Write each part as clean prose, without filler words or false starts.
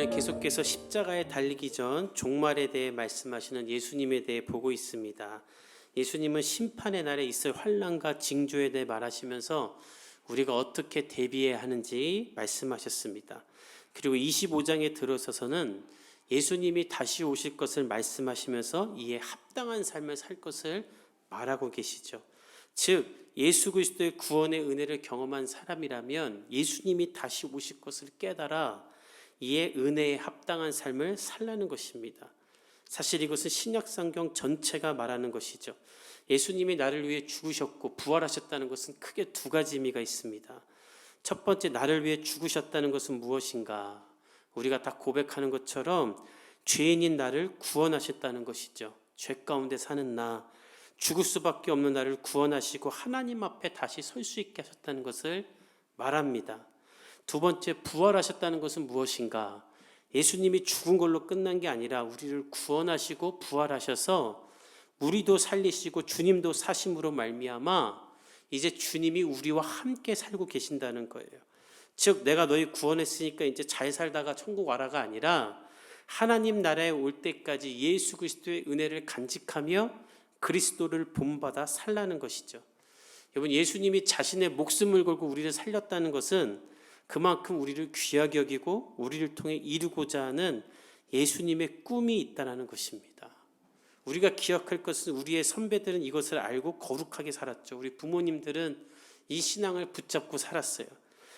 우리는 계속해서 십자가에 달리기 전 종말에 대해 말씀하시는 예수님에 대해 보고 있습니다. 예수님은 심판의 날에 있을 환난과 징조에 대해 말하시면서 우리가 어떻게 대비해야 하는지 말씀하셨습니다. 그리고 25장에 들어서서는 예수님이 다시 오실 것을 말씀하시면서 이에 합당한 삶을 살 것을 말하고 계시죠. 즉 예수 그리스도의 구원의 은혜를 경험한 사람이라면 예수님이 다시 오실 것을 깨달아 이에 은혜에 합당한 삶을 살라는 것입니다. 사실 이것은 신약성경 전체가 말하는 것이죠. 예수님이 나를 위해 죽으셨고 부활하셨다는 것은 크게 두 가지 의미가 있습니다. 첫 번째, 나를 위해 죽으셨다는 것은 무엇인가? 우리가 다 고백하는 것처럼 죄인인 나를 구원하셨다는 것이죠. 죄 가운데 사는 나, 죽을 수밖에 없는 나를 구원하시고 하나님 앞에 다시 설 수 있게 하셨다는 것을 말합니다. 두 번째, 부활하셨다는 것은 무엇인가? 예수님이 죽은 걸로 끝난 게 아니라 우리를 구원하시고 부활하셔서 우리도 살리시고 주님도 사심으로 말미암아 이제 주님이 우리와 함께 살고 계신다는 거예요. 즉 내가 너희 구원했으니까 이제 잘 살다가 천국 와라가 아니라 하나님 나라에 올 때까지 예수 그리스도의 은혜를 간직하며 그리스도를 본받아 살라는 것이죠. 여러분, 예수님이 자신의 목숨을 걸고 우리를 살렸다는 것은 그만큼 우리를 귀하게 여기고 우리를 통해 이루고자 하는 예수님의 꿈이 있다는 것입니다. 우리가 기억할 것은 우리의 선배들은 이것을 알고 거룩하게 살았죠. 우리 부모님들은 이 신앙을 붙잡고 살았어요.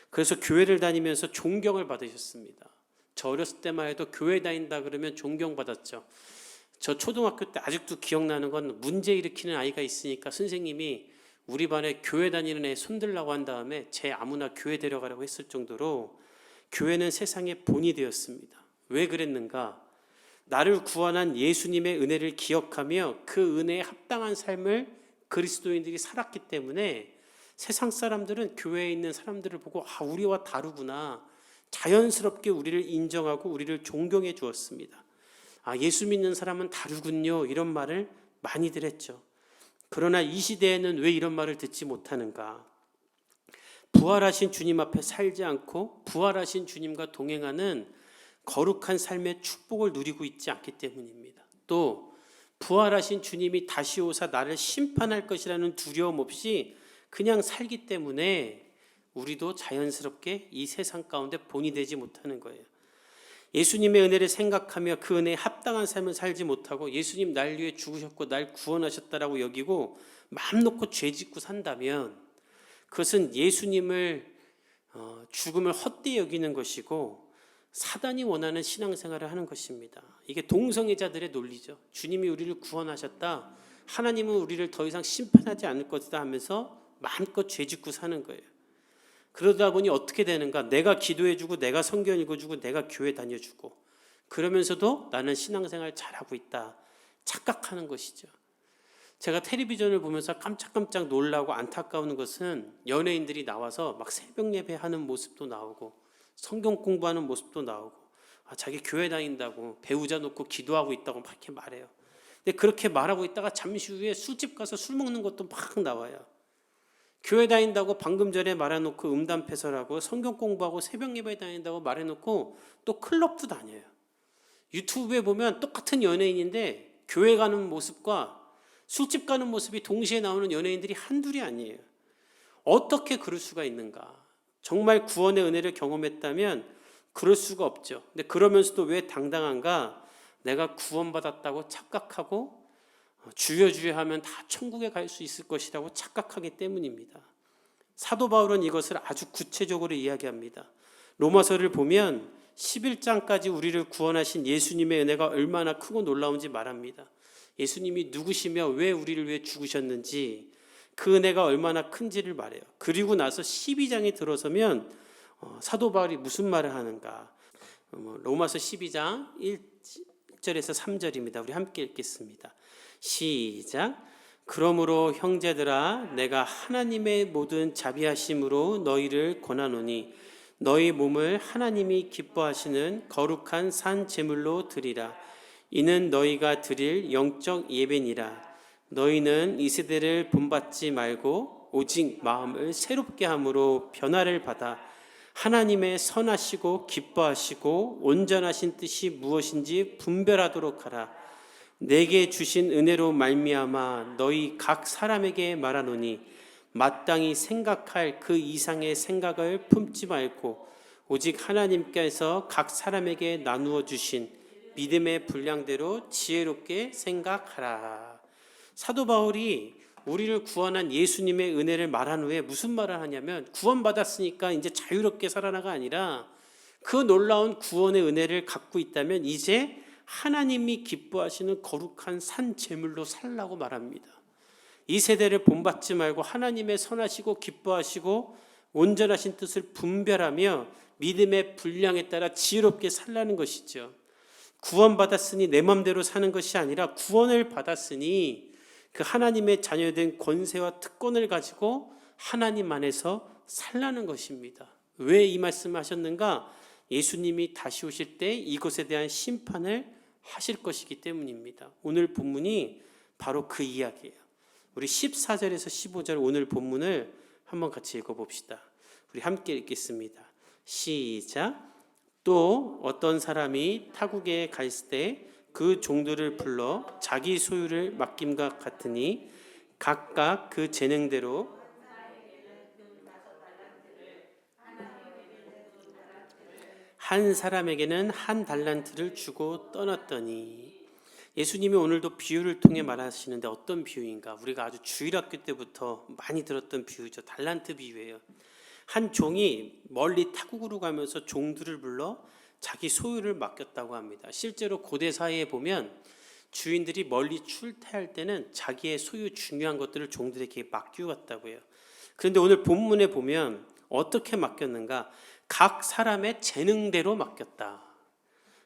그래서 교회를 다니면서 존경을 받으셨습니다. 저 어렸을 때만 해도 교회 다닌다 그러면 존경받았죠. 저 초등학교 때 아직도 기억나는 건 문제 일으키는 아이가 있으니까 선생님이 우리 반에 교회 다니는 애 손들라고 한 다음에 쟤 아무나 교회 데려가라고 했을 정도로 교회는 세상의 본이 되었습니다. 왜 그랬는가? 나를 구원한 예수님의 은혜를 기억하며 그 은혜에 합당한 삶을 그리스도인들이 살았기 때문에 세상 사람들은 교회에 있는 사람들을 보고 우리와 다르구나, 자연스럽게 우리를 인정하고 우리를 존경해 주었습니다. 예수 믿는 사람은 다르군요, 이런 말을 많이들 했죠. 그러나 이 시대에는 왜 이런 말을 듣지 못하는가? 부활하신 주님 앞에 살지 않고 부활하신 주님과 동행하는 거룩한 삶의 축복을 누리고 있지 않기 때문입니다. 또 부활하신 주님이 다시 오사 나를 심판할 것이라는 두려움 없이 그냥 살기 때문에 우리도 자연스럽게 이 세상 가운데 본이 되지 못하는 거예요. 예수님의 은혜를 생각하며 그 은혜에 합당한 삶을 살지 못하고 예수님 날 위해 죽으셨고 날 구원하셨다라고 여기고 마음 놓고 죄 짓고 산다면 그것은 예수님을 죽음을 헛되이 여기는 것이고 사단이 원하는 신앙생활을 하는 것입니다. 이게 동성애자들의 논리죠. 주님이 우리를 구원하셨다, 하나님은 우리를 더 이상 심판하지 않을 것이다 하면서 마음껏 죄 짓고 사는 거예요. 그러다 보니 어떻게 되는가? 내가 기도해주고 내가 성경 읽어주고 내가 교회 다녀주고 그러면서도 나는 신앙생활 잘하고 있다 착각하는 것이죠. 제가 텔레비전을 보면서 깜짝깜짝 놀라고 안타까운 것은 연예인들이 나와서 막 새벽 예배하는 모습도 나오고 성경 공부하는 모습도 나오고 자기 교회 다닌다고 배우자 놓고 기도하고 있다고 막 이렇게 말해요. 근데 그렇게 말하고 있다가 잠시 후에 술집 가서 술 먹는 것도 막 나와요. 교회 다닌다고 방금 전에 말해놓고 음담패설하고 성경 공부하고 새벽 예배 다닌다고 말해놓고 또 클럽도 다녀요. 유튜브에 보면 똑같은 연예인인데 교회 가는 모습과 술집 가는 모습이 동시에 나오는 연예인들이 한둘이 아니에요. 어떻게 그럴 수가 있는가? 정말 구원의 은혜를 경험했다면 그럴 수가 없죠. 근데 그러면서도 왜 당당한가? 내가 구원받았다고 착각하고 주여 주여 하면 다 천국에 갈 수 있을 것이라고 착각하기 때문입니다. 사도 바울은 이것을 아주 구체적으로 이야기합니다. 로마서를 보면 11장까지 우리를 구원하신 예수님의 은혜가 얼마나 크고 놀라운지 말합니다. 예수님이 누구시며 왜 우리를 위해 죽으셨는지 그 은혜가 얼마나 큰지를 말해요. 그리고 나서 12장에 들어서면 사도 바울이 무슨 말을 하는가? 로마서 12장 1절에서 3절입니다. 우리 함께 읽겠습니다. 시작. 그러므로 형제들아, 내가 하나님의 모든 자비하심으로 너희를 권하노니 너희 몸을 하나님이 기뻐하시는 거룩한 산 제물로 드리라. 이는 너희가 드릴 영적 예배니라. 너희는 이 세대를 본받지 말고 오직 마음을 새롭게 함으로 변화를 받아 하나님의 선하시고 기뻐하시고 온전하신 뜻이 무엇인지 분별하도록 하라. 내게 주신 은혜로 말미암아 너희 각 사람에게 말하노니 마땅히 생각할 그 이상의 생각을 품지 말고 오직 하나님께서 각 사람에게 나누어 주신 믿음의 분량대로 지혜롭게 생각하라. 사도 바울이 우리를 구원한 예수님의 은혜를 말한 후에 무슨 말을 하냐면, 구원받았으니까 이제 자유롭게 살아나가 아니라 그 놀라운 구원의 은혜를 갖고 있다면 이제 하나님이 기뻐하시는 거룩한 산 제물로 살라고 말합니다. 이 세대를 본받지 말고 하나님의 선하시고 기뻐하시고 온전하신 뜻을 분별하며 믿음의 분량에 따라 지혜롭게 살라는 것이죠. 구원받았으니 내 맘대로 사는 것이 아니라 구원을 받았으니 그 하나님의 자녀된 권세와 특권을 가지고 하나님 안에서 살라는 것입니다. 왜 이 말씀을 하셨는가? 예수님이 다시 오실 때 이것에 대한 심판을 하실 것이기 때문입니다. 오늘 본문이 바로 그 이야기예요. 우리 14절에서 15절 오늘 본문을 한번 같이 읽어봅시다. 우리 함께 읽겠습니다. 시작. 또 어떤 사람이 타국에 갈 때 그 종들을 불러 자기 소유를 맡김과 같으니 각각 그 재능대로 한 사람에게는 한 달란트를 주고 떠났더니, 예수님이 오늘도 비유를 통해 말하시는데 어떤 비유인가? 우리가 아주 주일학교 때부터 많이 들었던 비유죠. 달란트 비유예요. 한 종이 멀리 타국으로 가면서 종들을 불러 자기 소유를 맡겼다고 합니다. 실제로 고대 사회에 보면 주인들이 멀리 출퇴할 때는 자기의 소유 중요한 것들을 종들에게 맡겨왔다고 해요. 그런데 오늘 본문에 보면 어떻게 맡겼는가? 각 사람의 재능대로 맡겼다.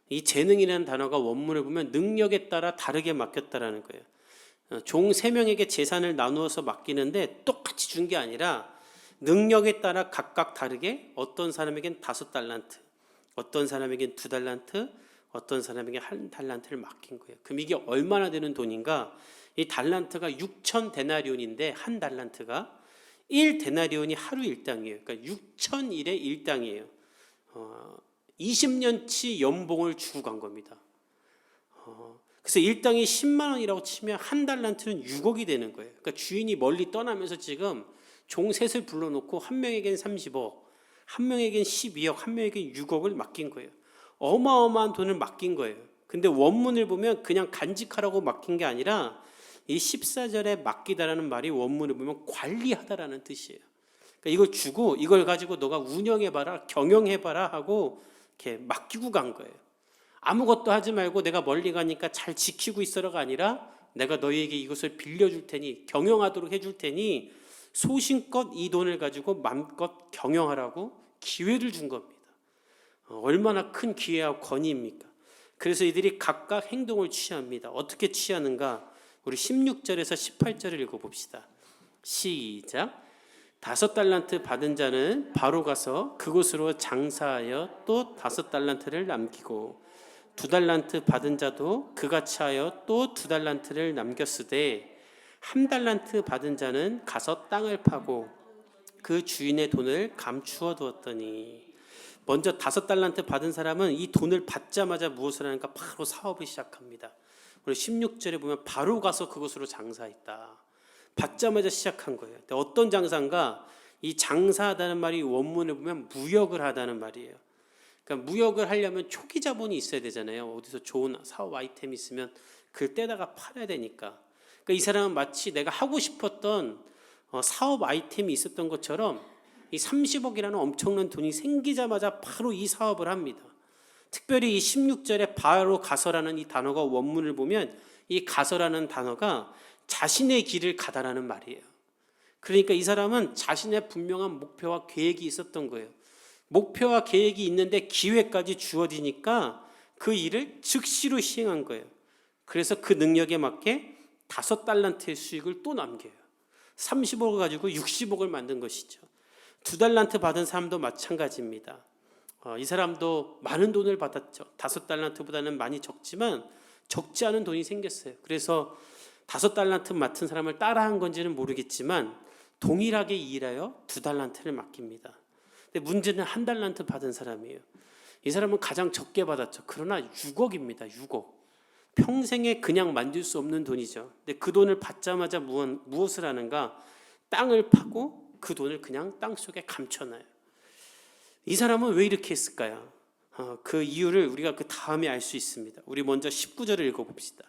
이 재능이라는 단어가 원문을 보면 능력에 따라 다르게 맡겼다라는 거예요. 종 3명에게 재산을 나누어서 맡기는데 똑같이 준 게 아니라 능력에 따라 각각 다르게 어떤 사람에겐 5달란트, 어떤 사람에겐 2달란트, 어떤 사람에게 1달란트를 맡긴 거예요. 그럼 이게 얼마나 되는 돈인가? 이 달란트가 6,000데나리온인데 한 달란트가 1데나리온이 하루 일당이에요. 그러니까 6,000일의 일당이에요. 20년치 연봉을 주고 간 겁니다. 그래서 일당이 10만 원이라고 치면 한 달란트는 6억이 되는 거예요. 그러니까 주인이 멀리 떠나면서 지금 종 셋을 불러놓고 한 명에겐 30억, 한 명에겐 12억, 한 명에겐 6억을 맡긴 거예요. 어마어마한 돈을 맡긴 거예요. 근데 원문을 보면 그냥 간직하라고 맡긴 게 아니라 이 14절에 맡기다라는 말이 원문을 보면 관리하다라는 뜻이에요. 그러니까 이걸 주고 이걸 가지고 너가 운영해봐라, 경영해봐라 하고 이렇게 맡기고 간 거예요. 아무것도 하지 말고 내가 멀리 가니까 잘 지키고 있어라가 아니라 내가 너희에게 이것을 빌려줄 테니, 경영하도록 해줄 테니 소신껏 이 돈을 가지고 마음껏 경영하라고 기회를 준 겁니다. 얼마나 큰 기회와 권위입니까? 그래서 이들이 각각 행동을 취합니다. 어떻게 취하는가? 우리 16절에서 18절을 읽어봅시다. 시작. 5달란트 받은 자는 바로 가서 그곳으로 장사하여 또 5달란트를 남기고, 2달란트 받은 자도 그같이 하여 또 2달란트를 남겼으되, 1달란트 받은 자는 가서 땅을 파고 그 주인의 돈을 감추어 두었더니, 먼저 5달란트 받은 사람은 이 돈을 받자마자 무엇을 하는가? 바로 사업을 시작합니다. 우리 16절에 보면 바로 가서 그곳으로 장사했다. 받자마자 시작한 거예요. 근데 어떤 장사인가? 이 장사하다는 말이 원문을 보면 무역을 하다는 말이에요. 그러니까 무역을 하려면 초기 자본이 있어야 되잖아요. 어디서 좋은 사업 아이템이 있으면 그걸 떼다가 팔아야 되니까. 그러니까 이 사람은 마치 내가 하고 싶었던 사업 아이템이 있었던 것처럼 이 30억이라는 엄청난 돈이 생기자마자 바로 이 사업을 합니다. 특별히 이 16절에 바로 가서라는 이 단어가 원문을 보면 이 가서라는 단어가 자신의 길을 가다라는 말이에요. 그러니까 이 사람은 자신의 분명한 목표와 계획이 있었던 거예요. 목표와 계획이 있는데 기회까지 주어지니까 그 일을 즉시로 시행한 거예요. 그래서 그 능력에 맞게 5달란트의 수익을 또 남겨요. 30억을 가지고 60억을 만든 것이죠. 2달란트 받은 사람도 마찬가지입니다. 이 사람도 많은 돈을 받았죠. 5달란트보다는 많이 적지만 적지 않은 돈이 생겼어요. 그래서 5달란트 맡은 사람을 따라한 건지는 모르겠지만 동일하게 일하여 2달란트를 맡깁니다. 근데 문제는 한 달란트 받은 사람이에요. 이 사람은 가장 적게 받았죠. 그러나 6억입니다. 6억. 평생에 그냥 만질 수 없는 돈이죠. 근데 그 돈을 받자마자 무엇을 하는가? 땅을 파고 그 돈을 그냥 땅 속에 감춰놔요. 이 사람은 왜 이렇게 했을까요? 그 이유를 우리가 그 다음에 알 수 있습니다. 우리 먼저 19절을 읽어봅시다.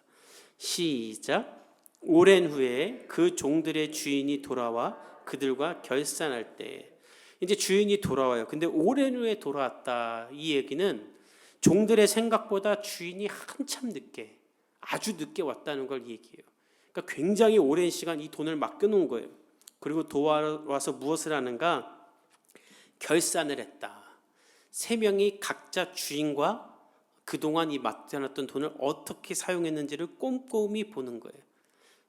시작. 오랜 후에 그 종들의 주인이 돌아와 그들과 결산할 때, 이제 주인이 돌아와요. 근데 오랜 후에 돌아왔다. 이 얘기는 종들의 생각보다 주인이 한참 늦게, 아주 늦게 왔다는 걸 얘기해요. 그러니까 굉장히 오랜 시간 이 돈을 맡겨놓은 거예요. 그리고 돌아와서 무엇을 하는가? 결산을 했다. 세 명이 각자 주인과 그동안 이 맡겨놨던 돈을 어떻게 사용했는지를 꼼꼼히 보는 거예요.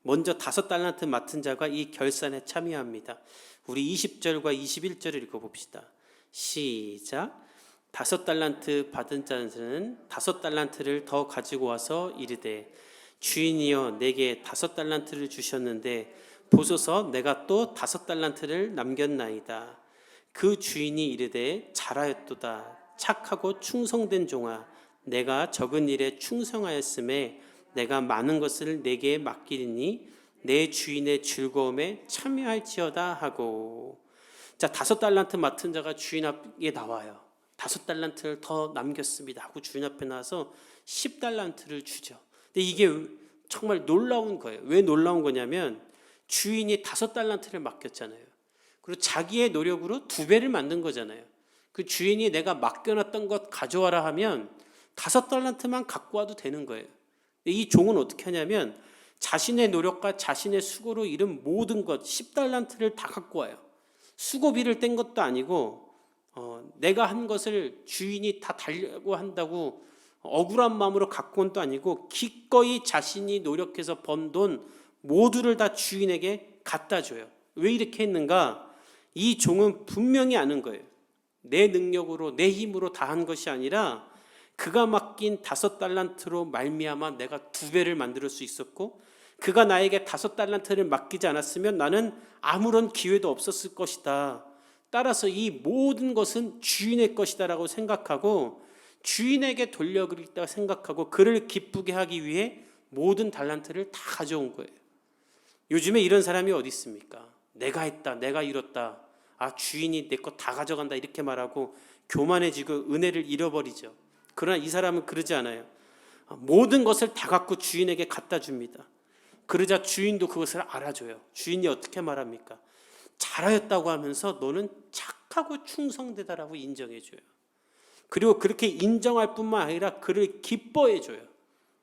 먼저 5달란트 맡은 자가 이 결산에 참여합니다. 우리 20절과 21절을 읽어봅시다. 시작. 5달란트 받은 자는 5달란트를 더 가지고 와서 이르되 주인이여 내게 5달란트를 주셨는데 보소서 내가 또 5달란트를 남겼나이다. 그 주인이 이르되 잘하였도다. 착하고 충성된 종아 내가 적은 일에 충성하였음에 내가 많은 것을 내게 맡기리니 내 주인의 즐거움에 참여할지어다 하고. 자, 5달란트 맡은 자가 주인 앞에 나와요. 5달란트를 더 남겼습니다 하고 주인 앞에 나와서 10달란트를 주죠. 근데 이게 정말 놀라운 거예요. 왜 놀라운 거냐면 주인이 5달란트를 맡겼잖아요. 그리고 자기의 노력으로 2배를 만든 거잖아요. 그 주인이 내가 맡겨놨던 것 가져와라 하면 5달란트만 갖고 와도 되는 거예요. 이 종은 어떻게 하냐면 자신의 노력과 자신의 수고로 이룬 모든 것 10달란트를 다 갖고 와요. 수고비를 뗀 것도 아니고 내가 한 것을 주인이 다 달라고 한다고 억울한 마음으로 갖고 온 것도 아니고 기꺼이 자신이 노력해서 번 돈 모두를 다 주인에게 갖다 줘요. 왜 이렇게 했는가? 이 종은 분명히 아는 거예요. 내 능력으로 내 힘으로 다 한 것이 아니라 그가 맡긴 5달란트로 말미암아 내가 2배를 만들 수 있었고 그가 나에게 5달란트를 맡기지 않았으면 나는 아무런 기회도 없었을 것이다. 따라서 이 모든 것은 주인의 것이다 라고 생각하고 주인에게 돌려드리겠다고 생각하고 그를 기쁘게 하기 위해 모든 달란트를 다 가져온 거예요. 요즘에 이런 사람이 어디 있습니까? 내가 했다, 내가 이뤘다, 주인이 내 것 다 가져간다 이렇게 말하고 교만해지고 은혜를 잃어버리죠. 그러나 이 사람은 그러지 않아요. 모든 것을 다 갖고 주인에게 갖다 줍니다. 그러자 주인도 그것을 알아줘요. 주인이 어떻게 말합니까? 잘하였다고 하면서 너는 착하고 충성되다라고 인정해줘요. 그리고 그렇게 인정할 뿐만 아니라 그를 기뻐해줘요.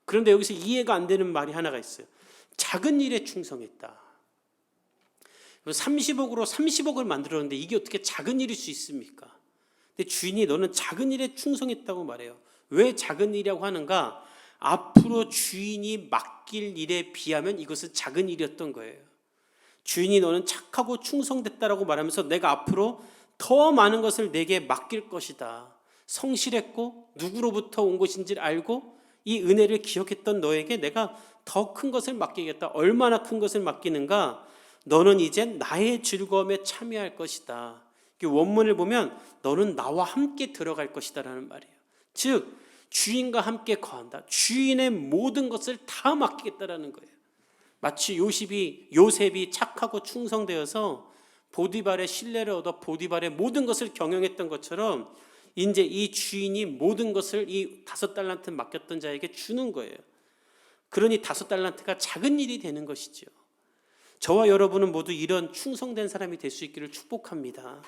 그런데 여기서 이해가 안 되는 말이 하나가 있어요. 작은 일에 충성했다. 30억으로 30억을 만들었는데 이게 어떻게 작은 일일 수 있습니까? 근데 주인이 너는 작은 일에 충성했다고 말해요. 왜 작은 일이라고 하는가? 앞으로 주인이 맡길 일에 비하면 이것은 작은 일이었던 거예요. 주인이 너는 착하고 충성됐다라고 말하면서 내가 앞으로 더 많은 것을 내게 맡길 것이다. 성실했고 누구로부터 온 것인지를 알고 이 은혜를 기억했던 너에게 내가 더 큰 것을 맡기겠다. 얼마나 큰 것을 맡기는가? 너는 이제 나의 즐거움에 참여할 것이다. 원문을 보면 너는 나와 함께 들어갈 것이다 라는 말이에요. 즉 주인과 함께 거한다. 주인의 모든 것을 다 맡기겠다라는 거예요. 마치 요셉이 착하고 충성되어서 보디발의 신뢰를 얻어 보디발의 모든 것을 경영했던 것처럼 이제 이 주인이 모든 것을 이 5달란트 맡겼던 자에게 주는 거예요. 그러니 5달란트가 작은 일이 되는 것이죠. 저와 여러분은 모두 이런 충성된 사람이 될 수 있기를 축복합니다.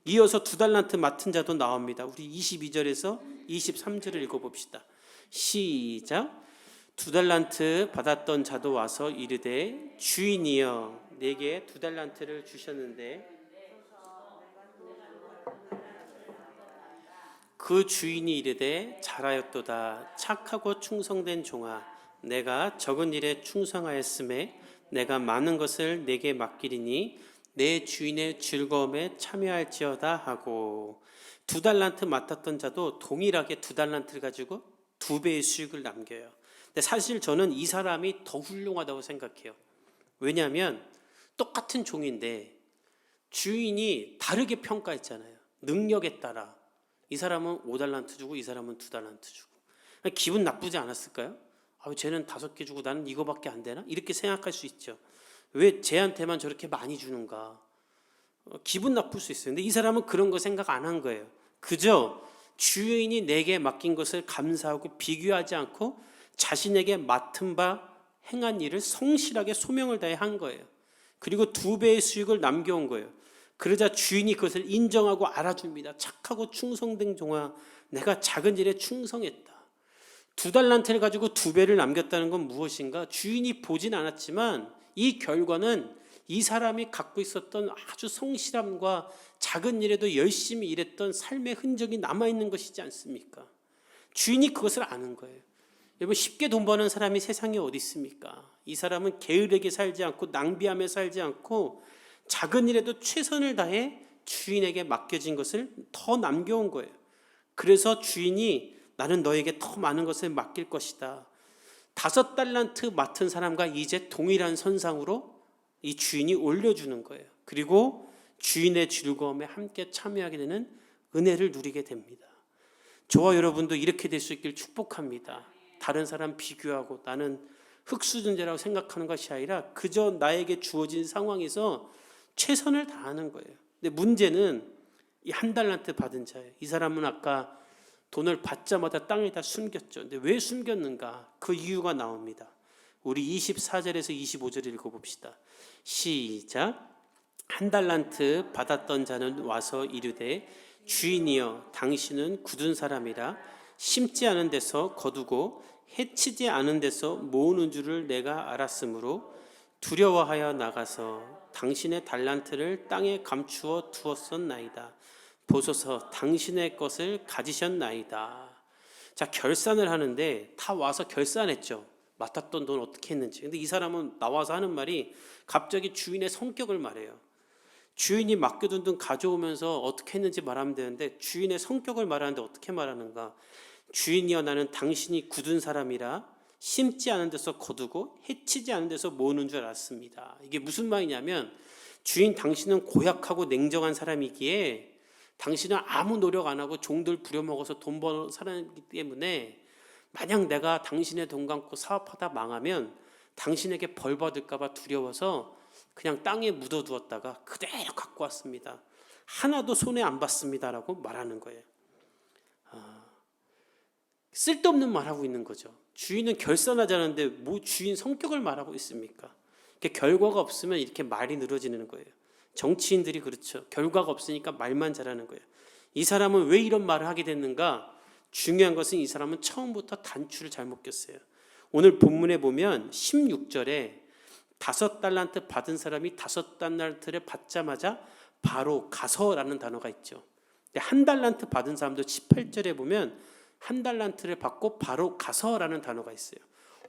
이어서 2달란트 맡은 자도 나옵니다. 우리 22절에서 23절을 읽어봅시다. 시작. 2달란트 받았던 자도 와서 이르되 주인이여 내게 2달란트를 주셨는데 그 주인이 이르되 잘하였도다. 착하고 충성된 종아 내가 적은 일에 충성하였음에 내가 많은 것을 내게 맡기리니 내 주인의 즐거움에 참여할지어다 하고. 2달란트 맡았던 자도 동일하게 2달란트를 가지고 2배의 수익을 남겨요. 근데 사실 저는 이 사람이 더 훌륭하다고 생각해요. 왜냐하면 똑같은 종인데 주인이 다르게 평가했잖아요. 능력에 따라 이 사람은 5달란트 주고 이 사람은 2달란트 주고 기분 나쁘지 않았을까요? 쟤는 5개 주고 나는 이거밖에 안 되나? 이렇게 생각할 수 있죠. 왜 쟤한테만 저렇게 많이 주는가? 기분 나쁠 수 있어요. 근데 이 사람은 그런 거 생각 안 한 거예요. 그저 주인이 내게 맡긴 것을 감사하고 비교하지 않고 자신에게 맡은 바 행한 일을 성실하게 소명을 다해 한 거예요. 그리고 2배의 수익을 남겨온 거예요. 그러자 주인이 그것을 인정하고 알아줍니다. 착하고 충성된 종아, 내가 작은 일에 충성했다. 2달란트를 가지고 2배를 남겼다는 건 무엇인가? 주인이 보진 않았지만 이 결과는 이 사람이 갖고 있었던 아주 성실함과 작은 일에도 열심히 일했던 삶의 흔적이 남아있는 것이지 않습니까? 주인이 그것을 아는 거예요. 여러분, 쉽게 돈 버는 사람이 세상에 어디 있습니까? 이 사람은 게으르게 살지 않고 낭비하며 살지 않고 작은 일에도 최선을 다해 주인에게 맡겨진 것을 더 남겨온 거예요. 그래서 주인이 나는 너에게 더 많은 것을 맡길 것이다. 5달란트 맡은 사람과 이제 동일한 선상으로 이 주인이 올려주는 거예요. 그리고 주인의 즐거움에 함께 참여하게 되는 은혜를 누리게 됩니다. 저와 여러분도 이렇게 될 수 있길 축복합니다. 다른 사람 비교하고 나는 흙수준자라고 생각하는 것이 아니라 그저 나에게 주어진 상황에서 최선을 다하는 거예요. 근데 문제는 이 1달란트 받은 자예요. 이 사람은 아까 돈을 받자마자 땅에다 숨겼죠. 근데 왜 숨겼는가? 그 이유가 나옵니다. 우리 24절에서 25절 읽어봅시다. 시작. 1달란트 받았던 자는 와서 이르되 주인이여 당신은 굳은 사람이라 심지 않은 데서 거두고 해치지 않은 데서 모으는 줄을 내가 알았으므로 두려워하여 나가서 당신의 달란트를 땅에 감추어 두었었나이다. 보소서 당신의 것을 가지셨나이다. 자, 결산을 하는데 다 와서 결산했죠. 맡았던 돈 어떻게 했는지. 근데 이 사람은 나와서 하는 말이 갑자기 주인의 성격을 말해요. 주인이 맡겨둔 돈 가져오면서 어떻게 했는지 말하면 되는데 주인의 성격을 말하는데 어떻게 말하는가? 주인이여 나는 당신이 굳은 사람이라 심지 않은 데서 거두고 해치지 않은 데서 모으는 줄 알았습니다. 이게 무슨 말이냐면 주인 당신은 고약하고 냉정한 사람이기에 당신은 아무 노력 안 하고 종들 부려먹어서 돈 버는 사람이기 때문에 만약 내가 당신의 돈 갖고 사업하다 망하면 당신에게 벌 받을까 봐 두려워서 그냥 땅에 묻어두었다가 그대로 갖고 왔습니다. 하나도 손해 안 봤습니다라고 말하는 거예요. 쓸데없는 말하고 있는 거죠. 주인은 결산하자는데 뭐 주인 성격을 말하고 있습니까? 결과가 없으면 이렇게 말이 늘어지는 거예요. 정치인들이 그렇죠. 결과가 없으니까 말만 잘하는 거예요. 이 사람은 왜 이런 말을 하게 됐는가? 중요한 것은 이 사람은 처음부터 단추를 잘못 꼈어요. 오늘 본문에 보면 16절에 5달란트 받은 사람이 5달란트를 받자마자 바로 가서라는 단어가 있죠. 1달란트 받은 사람도 18절에 보면 1달란트를 받고 바로 가서라는 단어가 있어요.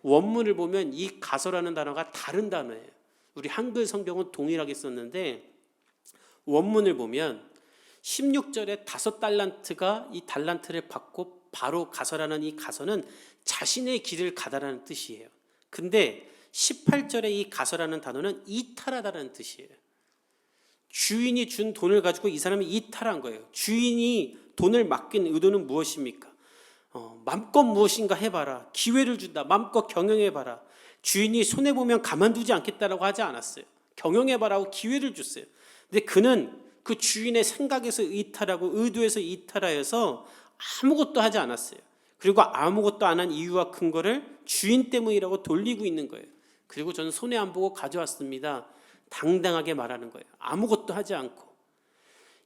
원문을 보면 이 가서라는 단어가 다른 단어예요. 우리 한글 성경은 동일하게 썼는데 원문을 보면 16절에 5달란트가 이 달란트를 받고 바로 가서라는 이 가서는 자신의 길을 가다라는 뜻이에요. 근데 18절에 이 가서라는 단어는 이탈하다라는 뜻이에요. 주인이 준 돈을 가지고 이 사람이 이탈한 거예요. 주인이 돈을 맡긴 의도는 무엇입니까? 맘껏 무엇인가 해봐라. 기회를 준다. 맘껏 경영해봐라. 주인이 손해보면 가만두지 않겠다라고 하지 않았어요. 경영해봐라고 기회를 줬어요. 근데 그는 그 주인의 생각에서 이탈하고 의도에서 이탈하여서 아무것도 하지 않았어요. 그리고 아무것도 안 한 이유와 근거를 주인 때문이라고 돌리고 있는 거예요. 그리고 저는 손해 안 보고 가져왔습니다. 당당하게 말하는 거예요. 아무것도 하지 않고.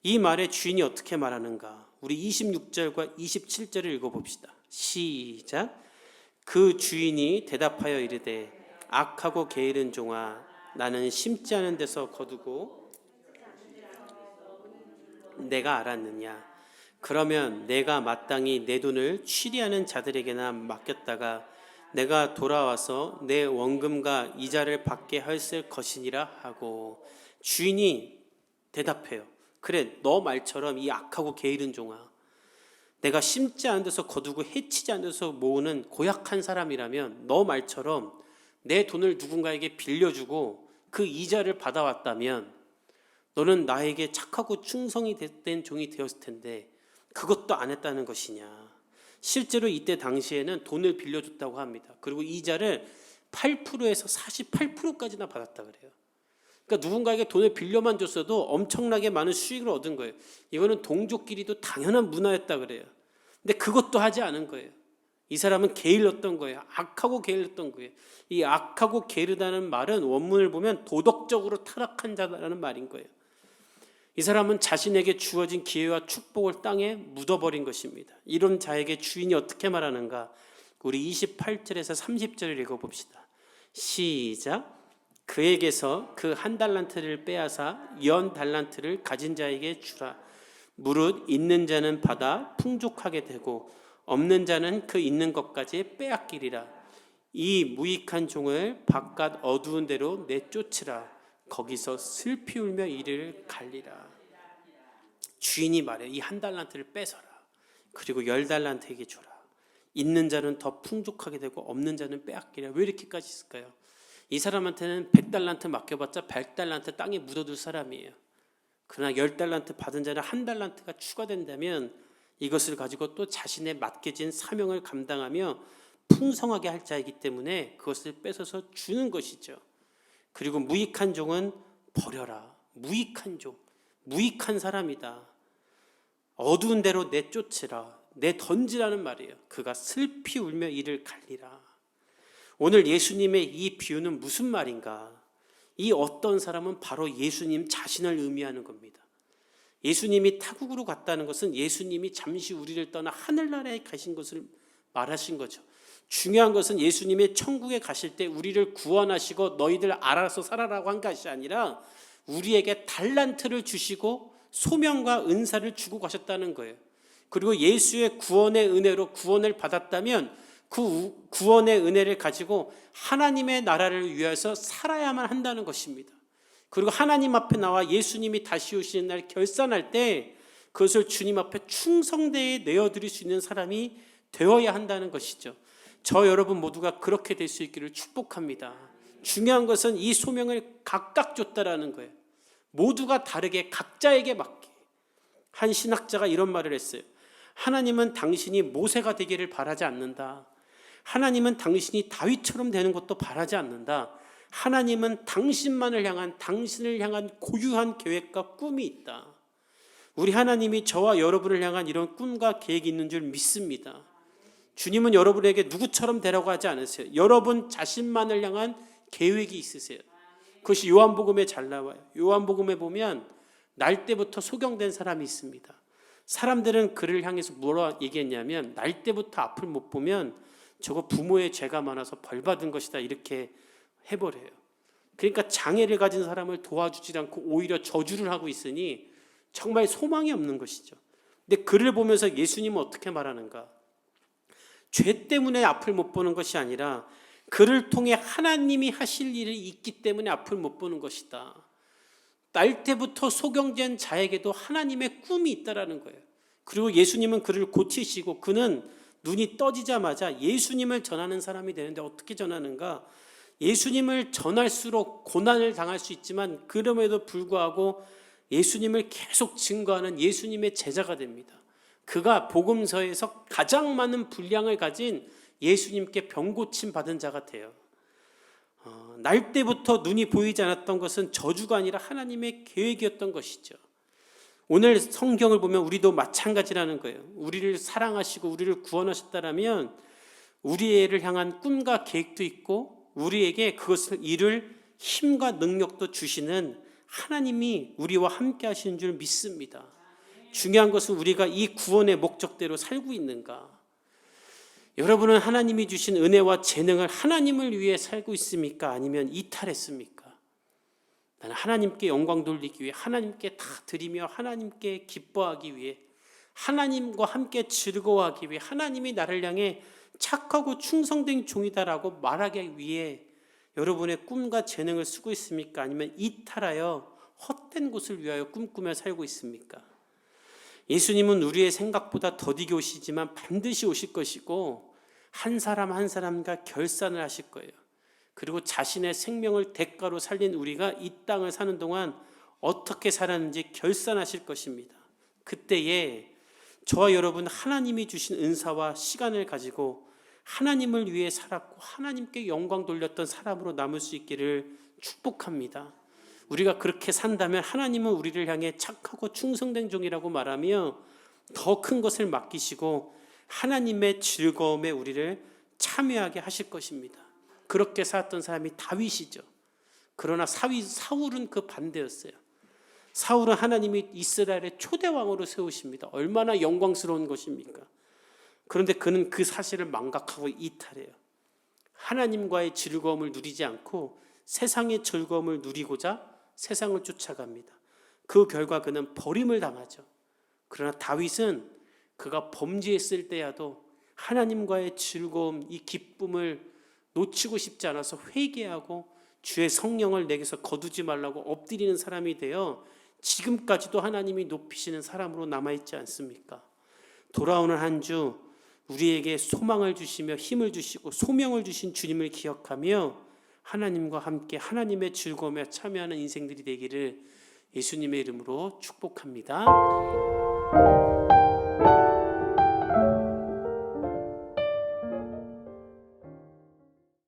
이 말에 주인이 어떻게 말하는가? 우리 26절과 27절을 읽어봅시다. 시작. 그 주인이 대답하여 이르되 악하고 게으른 종아 나는 심지 않은 데서 거두고 내가 알았느냐? 그러면 내가 마땅히 내 돈을 취리하는 자들에게나 맡겼다가 내가 돌아와서 내 원금과 이자를 받게 했을 것이니라 하고. 주인이 대답해요. 그래, 너 말처럼 이 악하고 게으른 종아, 내가 심지 않은 데서 거두고 해치지 않은 데서 모으는 고약한 사람이라면 너 말처럼 내 돈을 누군가에게 빌려주고 그 이자를 받아왔다면 너는 나에게 착하고 충성이 된 종이 되었을 텐데 그것도 안 했다는 것이냐. 실제로 이때 당시에는 돈을 빌려줬다고 합니다. 그리고 이자를 8%에서 48%까지나 받았다 그래요. 그러니까 누군가에게 돈을 빌려만 줬어도 엄청나게 많은 수익을 얻은 거예요. 이거는 동족끼리도 당연한 문화였다 그래요. 근데 그것도 하지 않은 거예요. 이 사람은 게을렀던 거예요. 악하고 게을렀던 거예요. 이 악하고 게으르다는 말은 원문을 보면 도덕적으로 타락한 자라는 말인 거예요. 이 사람은 자신에게 주어진 기회와 축복을 땅에 묻어버린 것입니다. 이런 자에게 주인이 어떻게 말하는가? 우리 28절에서 30절을 읽어봅시다. 시작. 그에게서 그 한 달란트를 빼앗아 10달란트를 가진 자에게 주라. 무릇 있는 자는 받아 풍족하게 되고 없는 자는 그 있는 것까지 빼앗기리라. 이 무익한 종을 바깥 어두운 데로 내쫓으라. 거기서 슬피 울며 이를 갈리라. 주인이 말해 이 한 달란트를 뺏어라. 그리고 10달란트에게 줘라. 있는 자는 더 풍족하게 되고 없는 자는 빼앗기라. 왜 이렇게까지 있을까요? 이 사람한테는 100달란트 맡겨봤자 100달란트 땅에 묻어둘 사람이에요. 그러나 10달란트 받은 자는 한 달란트가 추가된다면 이것을 가지고 또 자신의 맡겨진 사명을 감당하며 풍성하게 할 자이기 때문에 그것을 뺏어서 주는 것이죠. 그리고 무익한 종은 버려라. 무익한 종, 무익한 사람이다. 어두운 데로 내쫓으라. 내던지라는 말이에요. 그가 슬피 울며 이를 갈리라. 오늘 예수님의 이 비유는 무슨 말인가? 이 어떤 사람은 바로 예수님 자신을 의미하는 겁니다. 예수님이 타국으로 갔다는 것은 예수님이 잠시 우리를 떠나 하늘나라에 가신 것을 말하신 거죠. 중요한 것은 예수님이 천국에 가실 때 우리를 구원하시고 너희들 알아서 살아라고 한 것이 아니라 우리에게 달란트를 주시고 소명과 은사를 주고 가셨다는 거예요. 그리고 예수의 구원의 은혜로 구원을 받았다면 그 구원의 은혜를 가지고 하나님의 나라를 위해서 살아야만 한다는 것입니다. 그리고 하나님 앞에 나와 예수님이 다시 오시는 날 결산할 때 그것을 주님 앞에 충성되게 내어드릴 수 있는 사람이 되어야 한다는 것이죠. 저 여러분 모두가 그렇게 될 수 있기를 축복합니다. 중요한 것은 이 소명을 각각 줬다라는 거예요. 모두가 다르게 각자에게 맞게. 한 신학자가 이런 말을 했어요. 하나님은 당신이 모세가 되기를 바라지 않는다. 하나님은 당신이 다윗처럼 되는 것도 바라지 않는다. 하나님은 당신을 향한 고유한 계획과 꿈이 있다. 우리 하나님이 저와 여러분을 향한 이런 꿈과 계획이 있는 줄 믿습니다. 주님은 여러분에게 누구처럼 되라고 하지 않으세요. 여러분 자신만을 향한 계획이 있으세요. 그것이 요한복음에 잘 나와요. 요한복음에 보면 날 때부터 소경된 사람이 있습니다. 사람들은 그를 향해서 뭐라 얘기했냐면 날 때부터 앞을 못 보면 저거 부모의 죄가 많아서 벌 받은 것이다 이렇게 해버려요. 그러니까 장애를 가진 사람을 도와주지 않고 오히려 저주를 하고 있으니 정말 소망이 없는 것이죠. 근데 그를 보면서 예수님은 어떻게 말하는가? 죄 때문에 앞을 못 보는 것이 아니라 그를 통해 하나님이 하실 일이 있기 때문에 앞을 못 보는 것이다. 날 때부터 소경된 자에게도 하나님의 꿈이 있다라는 거예요. 그리고 예수님은 그를 고치시고 그는 눈이 떠지자마자 예수님을 전하는 사람이 되는데 어떻게 전하는가? 예수님을 전할수록 고난을 당할 수 있지만 그럼에도 불구하고 예수님을 계속 증거하는 예수님의 제자가 됩니다. 그가 복음서에서 가장 많은 분량을 가진 예수님께 병고침 받은 자가 돼요. 날 때부터 눈이 보이지 않았던 것은 저주가 아니라 하나님의 계획이었던 것이죠. 오늘 성경을 보면 우리도 마찬가지라는 거예요. 우리를 사랑하시고 우리를 구원하셨다면 우리를 향한 꿈과 계획도 있고 우리에게 그것을 이룰 힘과 능력도 주시는 하나님이 우리와 함께 하시는 줄 믿습니다. 중요한 것은 우리가 이 구원의 목적대로 살고 있는가? 여러분은 하나님이 주신 은혜와 재능을 하나님을 위해 살고 있습니까? 아니면 이탈했습니까? 나는 하나님께 영광 돌리기 위해 하나님께 다 드리며 하나님께 기뻐하기 위해 하나님과 함께 즐거워하기 위해 하나님이 나를 향해 착하고 충성된 종이다라고 말하기 위해 여러분의 꿈과 재능을 쓰고 있습니까? 아니면 이탈하여 헛된 곳을 위하여 꿈꾸며 살고 있습니까? 예수님은 우리의 생각보다 더디게 오시지만 반드시 오실 것이고 한 사람 한 사람과 결산을 하실 거예요. 그리고 자신의 생명을 대가로 살린 우리가 이 땅을 사는 동안 어떻게 살았는지 결산하실 것입니다. 그때에 저와 여러분 하나님이 주신 은사와 시간을 가지고 하나님을 위해 살았고 하나님께 영광 돌렸던 사람으로 남을 수 있기를 축복합니다. 우리가 그렇게 산다면 하나님은 우리를 향해 착하고 충성된 종이라고 말하며 더 큰 것을 맡기시고 하나님의 즐거움에 우리를 참여하게 하실 것입니다. 그렇게 살았던 사람이 다윗이죠. 그러나 사울은 그 반대였어요. 사울은 하나님이 이스라엘의 초대왕으로 세우십니다. 얼마나 영광스러운 것입니까? 그런데 그는 그 사실을 망각하고 이탈해요. 하나님과의 즐거움을 누리지 않고 세상의 즐거움을 누리고자 세상을 쫓아갑니다. 그 결과 그는 버림을 당하죠. 그러나 다윗은 그가 범죄했을 때야도 하나님과의 즐거움, 이 기쁨을 놓치고 싶지 않아서 회개하고 주의 성령을 내게서 거두지 말라고 엎드리는 사람이 되어 지금까지도 하나님이 높이시는 사람으로 남아있지 않습니까? 돌아오는 한 주 우리에게 소망을 주시며 힘을 주시고 소명을 주신 주님을 기억하며 하나님과 함께 하나님의 즐거움에 참여하는 인생들이 되기를 예수님의 이름으로 축복합니다.